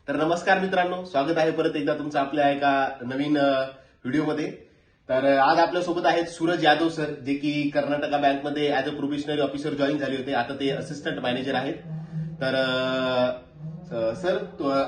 तर नमस्कार मित्रांनो, स्वागत आहे परत एकदा तुमचं आपल्या एका नवीन व्हिडिओमध्ये. तर आज आपल्यासोबत आहेत सूरज यादव सर, जे की कर्नाटका बँकमध्ये as a probationary officer join झाले होते. आता ते असिस्टंट मॅनेजर आहेत. तर सर,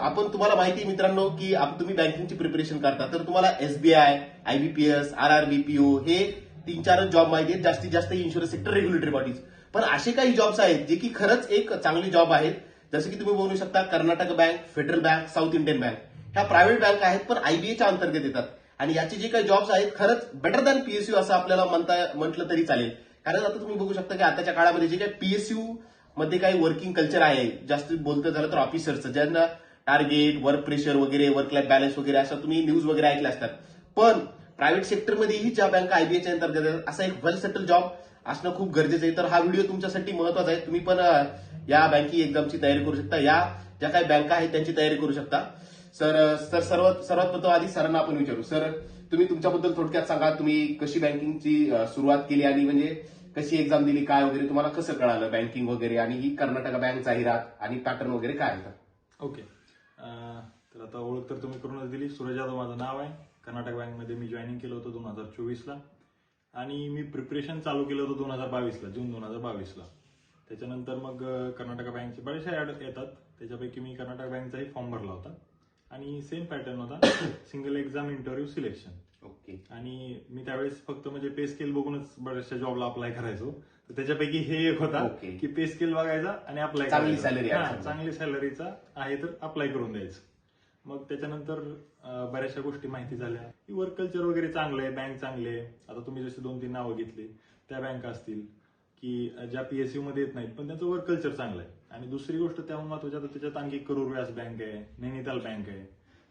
आपण तुम्हाला माहिती आहे मित्रांनो की तुम्ही बँकिंगची प्रिपरेशन करता, तर तुम्हाला एसबीआय, आयबीपीएस, आरआरबीपीओ हे 3-4 जॉब माहिती आहेत, जास्तीत जास्त इन्शुरन्स सेक्टर रेग्युलेटरी बॉडीज. पण असे काही जॉब्स आहेत जे की खरंच एक चांगले जॉब आहेत. जसं की तुम्ही बोलू शकता Karnataka bank, federal bank, south Indian bank, ह्या प्रायव्हेट बँक आहेत पण आयबीएच्या अंतर्गत येतात. आणि याचे जे काही जॉब्स आहेत खरंच बेटर दॅन पीएसयू असं आपल्याला म्हटलं तरी चालेल. कारण आता तुम्ही बघू शकता की आताच्या काळामध्ये जे काही पीएसयू मध्ये काही वर्किंग कल्चर आहे, जास्त बोलतं झालं तर ऑफिसरचं, ज्यांना टार्गेट, वर्क प्रेशर वगैरे, वर्क लाईफ बॅलन्स वगैरे असं तुम्ही न्यूज वगैरे ऐकल्या असतात. पण प्रायव्हेट सेक्टरमध्येही ज्या बँका आयबीएच्या अंतर्गत आहेत, असा एक वेल सेटल जॉब असणं खूप गरजेचं आहे. तर हा व्हिडिओ तुमच्यासाठी महत्वाचा आहे. तुम्ही पण या बँकिंग एक्झामची तयारी करू शकता, या ज्या काही बँका आहेत त्यांची तयारी करू शकता. सर सर्वात प्रथम आधी सरांना आपण विचारू. सर, तुम्ही तुमच्याबद्दल थोडक्यात सांगा, तुम्ही कशी बँकिंगची सुरुवात केली आणि म्हणजे कशी एक्झाम दिली, काय वगैरे तुम्हाला कसं कळालं बँकिंग वगैरे, आणि ही कर्नाटक बँक जाहिरात आणि पॅटर्न वगैरे काय आहे? ओके. तर आता ओळख तर तुम्ही करूनच दिली. सूरज यादव माझं नाव आहे. कर्नाटक बँकमध्ये मी जॉईनिंग केलं होतं 2024ला आणि मी प्रिपरेशन चालू केलं होतं 2022ला, जून 2022ला. त्याच्यानंतर मग कर्नाटक बँकचे बरेचसे ऍड येतात, त्याच्यापैकी मी कर्नाटक बँकचाही फॉर्म भरला होता आणि सेम पॅटर्न होता, single exam interview selection. Okay. आणि मी त्यावेळेस फक्त म्हणजे पे स्केल बघूनच बऱ्याचशा जॉबला अप्लाय करायचो. तर त्याच्यापैकी हे एक होता की पे स्केल बघायचा आणि अप्लाय चांगली सॅलरी चांगली सॅलरीचा आहे तर अप्लाय करून द्यायचं. मग त्याच्यानंतर बऱ्याचशा गोष्टी माहिती झाल्या की वर्क कल्चर वगैरे चांगलं आहे, बँक चांगले आहे. आता तुम्ही जसे 2-3 नावं घेतली त्या बँका असतील की ज्या पीएसयू मध्ये येत नाहीत पण त्यांचं वर्क कल्चर चांगलं आहे. आणि दुसरी गोष्ट त्याहून महत्वाची, आता त्याच्यात आणखी करूर व्यास बँक आहे, नैनिताल बँक आहे.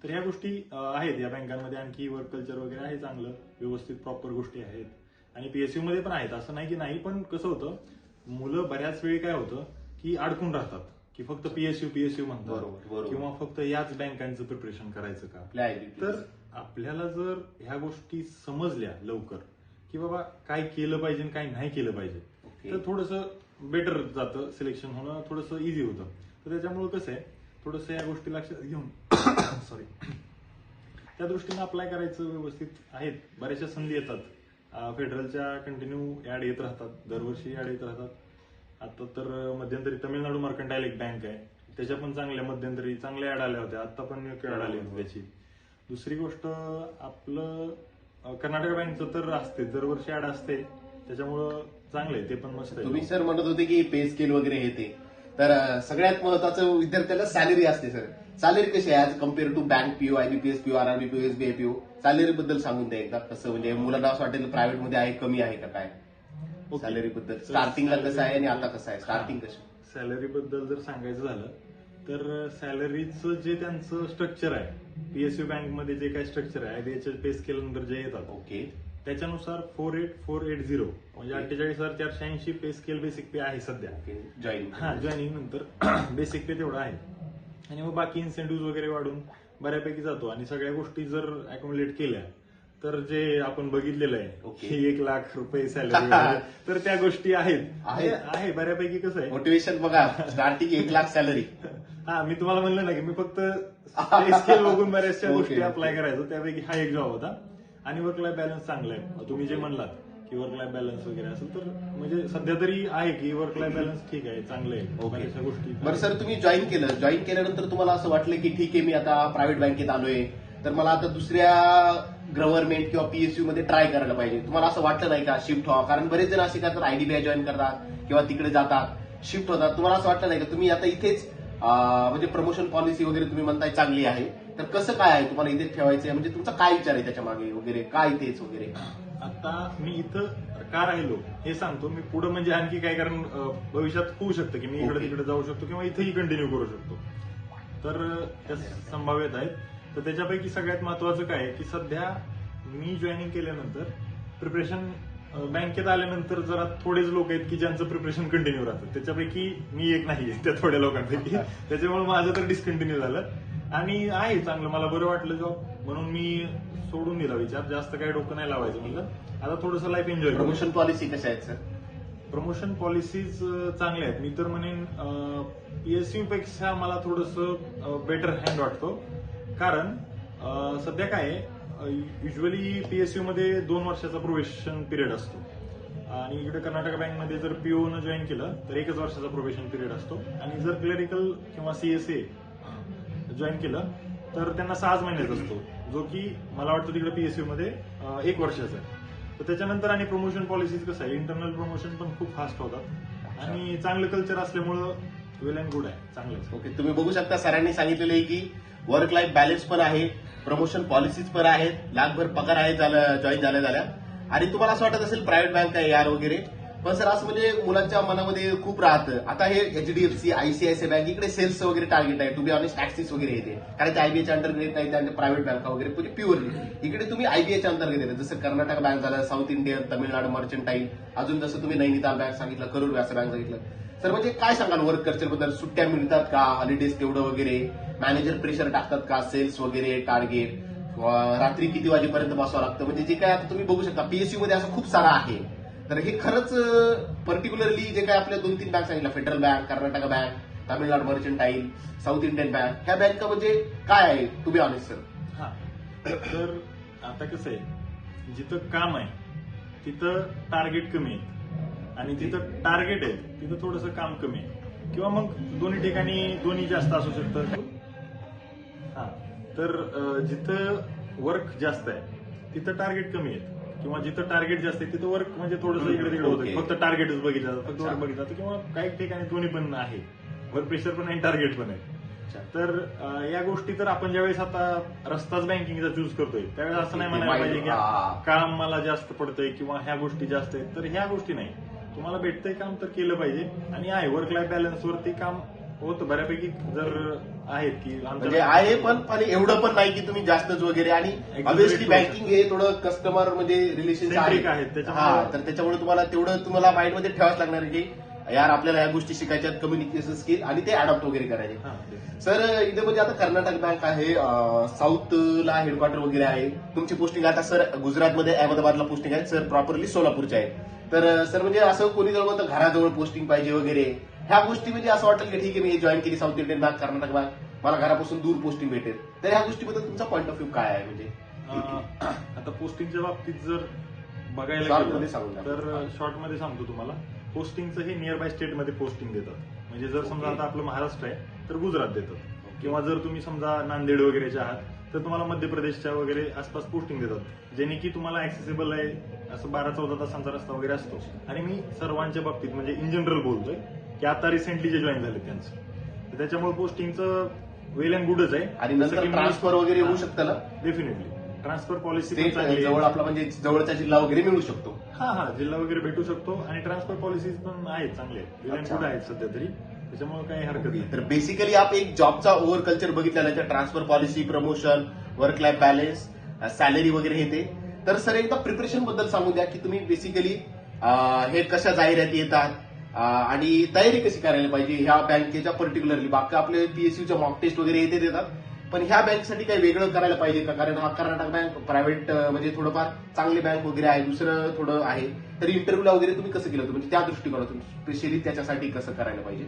तर ह्या गोष्टी आहेत या बँकांमध्ये. आणखी वर्क कल्चर वगैरे आहे चांगलं, व्यवस्थित प्रॉपर गोष्टी आहेत. आणि पीएसयू मध्ये पण आहेत, असं नाही की नाही. पण कसं होतं, मुलं बऱ्याच वेळी काय होतं की अडकून राहतात की फक्त पीएसयू म्हणतात किंवा फक्त याच बँकांचं प्रिपरेशन करायचं का. तर आपल्याला जर ह्या गोष्टी समजल्या लवकर की बाबा काय केलं पाहिजे काय नाही केलं पाहिजे, तर थोडंसं बेटर जातं, सिलेक्शन होणं थोडंसं इझी होतं. तर त्याच्यामुळे कसं आहे, थोडंसं या गोष्टी लक्षात घेऊन सॉरी त्या दृष्टीने अप्लाय करायचं. व्यवस्थित आहेत, बऱ्याचशा संधी येतात. फेडरलच्या कंटिन्यू ऍड येत राहतात, दरवर्षी ऍड येत राहतात. आता तर मध्यंतरी तमिळनाडू मर्कंटाईल एक बँक आहे, त्याच्या पण चांगल्या मध्यंतरी चांगल्या ऍड आल्या होत्या. आता पण ऍड आली होती त्याची. दुसरी गोष्ट, आपलं कर्नाटक बँकचं तर असते, दरवर्षी ऍड असते, त्याच्यामुळं चांगलं आहे, ते पण मस्त आहे. तुम्ही सर म्हणत होते की पे स्केल वगैरे येते, तर सगळ्यात महत्वाचं विद्यार्थ्याला सॅलरी असते. सर, सॅलरी कशी आहे as compared to bank PO, IBPS PO, RRB PO, SBI PO? Salary बद्दल सांगून द्या एकदा. कसं म्हणजे मुलांना असं वाटेल प्रायव्हेट मध्ये आहे, कमी आहे का काय सॅलरी बद्दल? स्टार्टिंगला कसं आहे आणि आता कसं आहे, स्टार्टिंग कसं? सॅलरी बद्दल जर सांगायचं झालं तर सॅलरीचं जे त्यांचं स्ट्रक्चर आहे, पीएसयू बँकमध्ये जे काही स्ट्रक्चर आहे, आयबीएच्या पे स्केल नंतर जे येतात, ओके, त्याच्यानुसार 48,480 म्हणजे 48,480 पे स्केल बेसिक पे आहे सध्या. जॉईनिंग नंतर बेसिक पे तेवढा आहे. आणि मग बाकी इन्सेंटिव्ह वगैरे वाढून बऱ्यापैकी जातो. आणि सगळ्या गोष्टी जर अकोमोडेट केल्या तर जे आपण बघितलेलं आहे की 1 लाख रुपये सॅलरी, तर त्या गोष्टी आहे बऱ्यापैकी. कसं आहे, मोटिवेशन बघा, स्टार्टिंग 1 लाख सॅलरी. मी तुम्हाला म्हणलं ना की मी फक्त स्केल बघून बऱ्याचशा गोष्टी अप्लाय करायचो, त्यापैकी हा एक जॉब होता. आणि वर्क लाईफ बॅलन्स चांगला आहे. तुम्ही जे म्हणलात की वर्क लाईफ बॅलन्स वगैरे असेल तर म्हणजे सध्या तरी आहे की वर्क लाईफ बॅलन्स ठीक आहे, चांगलं आहे, बऱ्याचशा गोष्टी. बरं सर, तुम्ही जॉईन केल्यानंतर तुम्हाला असं वाटलं की ठीक आहे, मी आता प्रायव्हेट बँकेत आलोय, तर मला आता दुसऱ्या गव्हर्नमेंट किंवा पीएसयू मध्ये ट्राय करायला पाहिजे. तुम्हाला असं वाटलं नाही का शिफ्ट व्हावं? कारण बरेच जण असे करतात, आयडीबीआय जॉईन करतात किंवा तिकडे जातात, शिफ्ट होतात. तुम्हाला असं वाटलं नाही का तुम्ही आता इथेच म्हणजे प्रमोशन पॉलिसी वगैरे तुम्ही म्हणताय चांगली आहे, तर कसं काय आहे, तुम्हाला इथेच ठेवायचं आहे? म्हणजे तुमचा काय विचार आहे त्याच्या मागे वगैरे, काय इथेच वगैरे? आता मी इथं का राहिलो हे सांगतो. मी पुढे म्हणजे आणखी काय, कारण भविष्यात होऊ शकतं की मी इकडे तिकडे जाऊ शकतो किंवा इथेही कंटिन्यू करू शकतो, तर त्या संभाव्यता आहेत. तर त्याच्यापैकी सगळ्यात महत्वाचं काय आहे की सध्या मी जॉईनिंग केल्यानंतर प्रिपरेशन बँकेत आल्यानंतर जरा थोडेच लोक आहेत की ज्यांचं प्रिपरेशन कंटिन्यू राहतं, त्याच्यापैकी मी एक नाहीये त्या थोड्या लोकांपैकी. त्याच्यामुळे माझं तर डिस्कंटिन्यू झालं. आणि आहे चांगलं, मला बरं वाटलं जॉब, म्हणून मी सोडून दिला विचार. जास्त काही डोकं नाही लावायचं म्हणलं, आता थोडंसं लाईफ एन्जॉय. प्रमोशन पॉलिसी कशा आहेत सर? प्रमोशन पॉलिसीज चांगल्या आहेत. मी तर म्हणेन PSU पेक्षा मला थोडंसं बेटर हँड वाटतो. कारण सध्या काय आहे, युजली PSU मध्ये 2 वर्षाचा प्रोबेशन पिरियड असतो आणि इकडे कर्नाटक बँकमध्ये जर PO न जॉईन केलं तर 1 वर्षाचा प्रोबेशन पिरियड असतो आणि जर क्लरिकल किंवा CSA जॉईन केलं तर त्यांना 6 महिन्याचा असतो, जो की मला वाटतं तिकडे PSU मध्ये 1 वर्षाचा आहे. तर त्याच्यानंतर आणि प्रमोशन पॉलिसीज कसं आहे, इंटरनल प्रमोशन पण खूप फास्ट होतात आणि चांगलं कल्चर असल्यामुळं वेल अँड गुड आहे, चांगलं आहे. ओके, तुम्ही बघू शकता सरांनी सांगितलेलं आहे की वर्क लाईफ बॅलन्स पण आहे, प्रमोशन पॉलिसीज पण आहेत, लाखभर पगार आहे जॉईन झाल्या आणि तुम्हाला असं वाटत असेल प्रायव्हेट बँक आहे यार वगैरे, पण सर असं म्हणजे मुलांच्या मनामध्ये खूप राहतं. आता हे HDFC, ICICI बँक इकडे सेल्स वगैरे टार्गेट आहे, टू बी ऑनेस्ट टॅक्सीस वगैरे येते, कारण ते IBAच्या अंतर्गत नाही, त्यांच्या प्रायव्हेट बँका वगैरे म्हणजे प्युअरली. इकडे तुम्ही IBAच्या अंतर्गत येते, जसं कर्नाटक बँक झालं, साऊथ इंडियन, तमिळनाडू मर्चंटाईल, अजून जसं तुम्ही नैनिताल बँक सांगितलं, करूर व्यासा बँक सांगितलं. सर म्हणजे काय सांगाल वर्क कल्चर बद्दल? सुट्ट्या मिळतात का, हॉलिडेज तेवढं वगैरे, मॅनेजर प्रेशर टाकतात का, सेल्स वगैरे टार्गेट, रात्री किती वाजेपर्यंत बसावं लागतं, म्हणजे जे काय आता तुम्ही बघू शकता PSU मध्ये असं खूप सारं आहे. तर हे खरंच पर्टिक्युलरली जे काय आपल्या 2-3 बँक सांगितलं, federal bank, Karnataka bank, Tamil Nadu mercantile, south Indian bank, ह्या बँका म्हणजे काय आहे टू बी ऑनेस्ट सर? हा, तर आता कसं आहे, जिथं काम आहे तिथं टार्गेट कमी आहे आणि जिथं टार्गेट आहे तिथं थोडंसं काम कमी आहे, किंवा मग दोन्ही ठिकाणी दोन्ही जास्त असू शकतं. हा, तर जिथं वर्क जास्त आहे तिथं टार्गेट कमी आहे, किंवा जिथं टार्गेट जास्त आहे तिथं वर्क म्हणजे थोडंसं इकडे तिकडे होतं, फक्त टार्गेटच बघितलं जातं, फक्त वर्क बघितलं जातं, किंवा काही ठिकाणी दोन्ही पण आहे, वर्क प्रेशर पण आहे, टार्गेट पण आहे. तर या गोष्टी तर आपण ज्यावेळेस आता रस्ताच बँकिंगचा चूज करतोय त्यावेळेस असं नाही म्हणायला पाहिजे की काम मला जास्त पडतंय किंवा ह्या गोष्टी जास्त आहेत. तर ह्या गोष्टी नाही, तुम्हाला भेटतंय काम तर केलं पाहिजे आणि आहे वर्क लाईफ बॅलन्स वरती काम होतं बऱ्यापैकी. जर आहेत की म्हणजे आहे पण एवढं पण नाही की तुम्ही जास्तच वगैरे, आणि ऑब्व्हियसली बँकिंग हे थोडं कस्टमर म्हणजे रिलेशन आहे, तर त्याच्यामुळे तुम्हाला माइंडमध्ये ठेवावंच लागणार आहे की यार आपल्याला या गोष्टी शिकायच्यात, कम्युनिकेशन स्किल आणि ते अडॉप्ट वगैरे करायचे. सर इथे म्हणजे आता कर्नाटक बँक आहे, साऊथला हेडक्वार्टर वगैरे आहे, तुमची पोस्टिंग आता सर गुजरातमध्ये अहमदाबादला पोस्टिंग आहे, सर प्रॉपरली सोलापूरचे आहे. तर सर म्हणजे असं कोणी जर म्हणतं घराजवळ पोस्टिंग पाहिजे वगैरे, ह्या गोष्टी म्हणजे असं वाटेल की ठीक आहे मी जॉईन केली south Indian bank, Karnataka bank, मला घरापासून दूर पोस्टिंग भेटेल, तर ह्या गोष्टीबद्दल तुमचा पॉईंट ऑफ व्ह्यू काय आहे? म्हणजे आता पोस्टिंगच्या बाबतीत जर बघायला गेलं तर शॉर्टमध्ये सांगतो तुम्हाला, पोस्टिंगचं हे नियर बाय स्टेटमध्ये पोस्टिंग देतात. म्हणजे जर समजा आता आपलं महाराष्ट्र आहे तर गुजरात देतात, किंवा जर तुम्ही समजा नांदेड वगैरेच्या आहात तर तुम्हाला मध्य प्रदेशच्या वगैरे आसपास पोस्टिंग देतात, जेणे की तुम्हाला ऍक्सेसिबल आहे, असं 12-14 तासांचा रस्ता वगैरे असतो. आणि मी सर्वांच्या बाबतीत म्हणजे इन जनरल बोलतोय की आता रिसेंटली जे जॉईन झाले त्यांचं, त्याच्यामुळे पोस्टिंगचं वेल अँड गुडच आहे. आणि नंतर ट्रान्सफर वगैरे होऊ शकतं ना? डेफिनेटली ट्रान्सफर पॉलिसी जवळ आपला म्हणजे जवळचा जिल्हा वगैरे मिळू शकतो. हा, जिल्हा वगैरे भेटू शकतो आणि ट्रान्सफर पॉलिसीज पण आहेत चांगले, वेल अँड गुड आहेत सध्या तरी, त्याच्यामुळे काही हरकत नाही. तर बेसिकली आपण एक जॉबचा ओव्हर कल्चर बघितला, transfer policy, promotion, work life balance, salary वगैरे हे ते. तर सर एकदा प्रिपरेशन बद्दल सांगू द्या की तुम्ही बेसिकली हे कशा जाहिराती येतात आणि तयारी कशी करायला पाहिजे ह्या बँकेच्या पर्टिक्युलरली. बाकी आपले PSUच्या मॉक टेस्ट वगैरे येते देतात, पण ह्या बँकसाठी काही वेगळं करायला पाहिजे का? कारण हा कर्नाटक बँक प्रायव्हेट म्हणजे थोडंफार चांगली बँक वगैरे आहे, दुसरं थोडं आहे, तर इंटरव्ह्यूला वगैरे तुम्ही कसं केलं होतं, म्हणजे त्या दृष्टिकोनातून स्पेशली त्याच्यासाठी कसं करायला पाहिजे?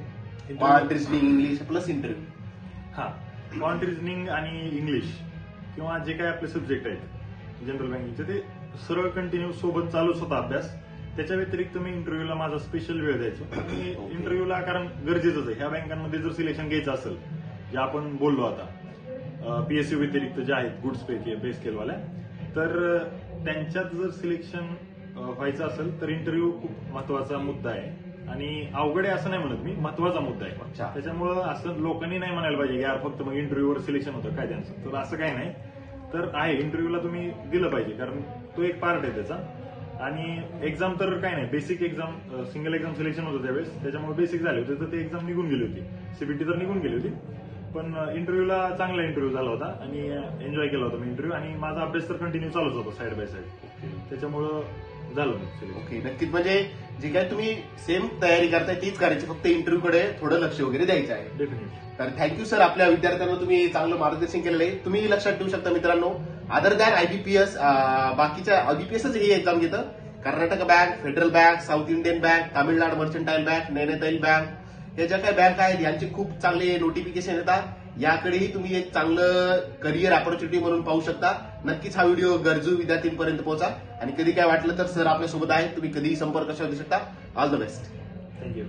Quant reasoning, English plus interview. हा, क्वांट रिजनिंग आणि इंग्लिश किंवा जे काही आपले सब्जेक्ट आहेत जनरल बँकिंगचे ते सरळ कंटिन्यू सोबत चालूच होता अभ्यास. त्याच्या व्यतिरिक्त मी इंटरव्ह्यूला माझा स्पेशल वेळ द्यायचो. आणि इंटरव्ह्यूला कारण गरजेचंच आहे, ह्या बँकांमध्ये जर सिलेक्शन घ्यायचं असेल, जे आपण बोललो आता PSU व्यतिरिक्त जे आहेत गुड्स पे स्केलवाल्या, तर त्यांच्यात जर सिलेक्शन व्हायचं असेल तर इंटरव्ह्यू खूप महत्वाचा मुद्दा आहे. आणि अवघड आहे असं नाही म्हणत मी, महत्वाचा मुद्दा आहे. त्याच्यामुळं असं लोकांनी नाही म्हणायला पाहिजे यार फक्त मग इंटरव्ह्यूवर सिलेक्शन होतं काय त्यांचं, तर असं काही नाही. तर आहे, इंटरव्ह्यूला तुम्ही दिलं पाहिजे कारण तो एक पार्ट आहे त्याचा. आणि एक्झाम तर काय नाही, basic exam, single exam selection होतं त्यावेळेस, त्याच्यामुळे बेसिक झाले होते, तर ते एक्झाम निघून गेली होती, CBT तर निघून गेली होती. पण इंटरव्ह्यूला चांगला इंटरव्ह्यू झाला होता आणि एन्जॉय केला होता मी इंटरव्ह्यू, आणि माझा अभ्यास तर कंटिन्यू चालूच होता साईड बाय साईड, त्याच्यामुळं झालं. ओके, नक्कीच. म्हणजे जे काय तुम्ही सेम तयारी करताय तीच करायची, फक्त इंटरव्ह्यूकडे थोडं लक्ष वगैरे द्यायचं आहे. डेफिनेटली. तर थँक्यू सर, आपल्या विद्यार्थ्यांना तुम्ही चांगलं मार्गदर्शन केलेलं आहे. तुम्ही लक्षात ठेवू शकता मित्रांनो, अदर दॅन IBPS, बाकीच्या IBPSच ही एक्झाम घेतं, Karnataka bank, federal bank, south Indian bank, Tamil Nadu mercantile bank, Nainital bank या ज्या काही बँक आहेत यांचे खूप चांगले नोटिफिकेशन येतात. याकडेही तुम्ही एक चांगलं करिअर ऑपॉर्च्युनिटी म्हणून पाहू शकता. नक्कीच हा व्हिडिओ गरजू विद्यार्थ्यांपर्यंत पोहोचा आणि कधी काय वाटलं तर सर आपल्यासोबत आहेत, तुम्ही कधीही संपर्क साधू शकता. All the best. थँक्यू.